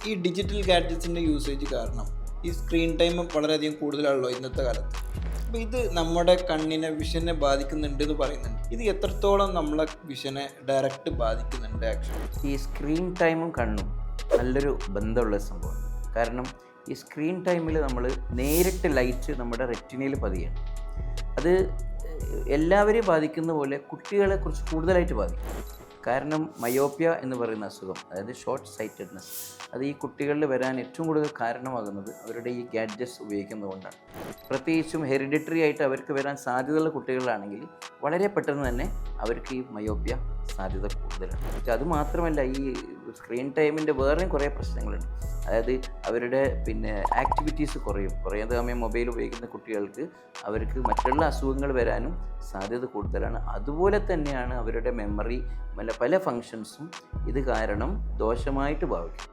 ഈ digital ഗാഡ്ജറ്റ്സിൻ്റെ usage കാരണം ഈ സ്ക്രീൻ ടൈം വളരെയധികം കൂടുതലാണല്ലോ ഇന്നത്തെ കാലത്ത്. അപ്പോൾ ഇത് നമ്മുടെ കണ്ണിനെ വിഷനെ ബാധിക്കുന്നുണ്ട് എന്ന് പറയുന്നുണ്ട്. ഇത് എത്രത്തോളം നമ്മളെ വിഷനെ ഡയറക്റ്റ് ബാധിക്കുന്നുണ്ട് ആക്ച്വലി? ഈ സ്ക്രീൻ ടൈമും കണ്ണും നല്ലൊരു ബന്ധമുള്ള സംഭവമാണ്. കാരണം ഈ സ്ക്രീൻ ടൈമിൽ നമ്മൾ നേരിട്ട് ലൈറ്റ് നമ്മുടെ റെറ്റിനയിൽ പതിയാണ്. അത് എല്ലാവരെയും ബാധിക്കുന്ന പോലെ കുട്ടികളെ കുറിച്ച് കൂടുതലായിട്ട് ബാധിക്കും. കാരണം മയോപ്യ എന്ന് പറയുന്ന അസുഖം, അതായത് ഷോർട്ട് സൈറ്റഡ്നെസ്, അത് ഈ കുട്ടികളിൽ വരാൻ ഏറ്റവും കൂടുതൽ കാരണമാകുന്നത് അവരുടെ ഈ ഗാഡ്ജറ്റ്സ് ഉപയോഗിക്കുന്നതുകൊണ്ടാണ്. പ്രത്യേകിച്ചും ഹെറിഡിറ്ററി ആയിട്ട് അവർക്ക് വരാൻ സാധ്യതയുള്ള കുട്ടികളാണെങ്കിൽ വളരെ പെട്ടെന്ന് തന്നെ അവർക്ക് ഈ മയോപ്യ സാധ്യത കൂടുതലാണ്. അതുമാത്രമല്ല, ഈ സ്ക്രീൻ ടൈമിൻ്റെ വേറെയും കുറേ പ്രശ്നങ്ങളുണ്ട്. അതായത് അവരുടെ ആക്ടിവിറ്റീസ് കുറേ സമയം മൊബൈൽ ഉപയോഗിക്കുന്ന കുട്ടികൾക്ക് അവർക്ക് മറ്റുള്ള അസുഖങ്ങൾ വരാനും സാധ്യത കൂടുതലാണ്. അതുപോലെ തന്നെയാണ് അവരുടെ മെമ്മറി, പല ഫങ്ഷൻസും ഇത് കാരണം ദോഷമായിട്ട് ബാധിക്കും.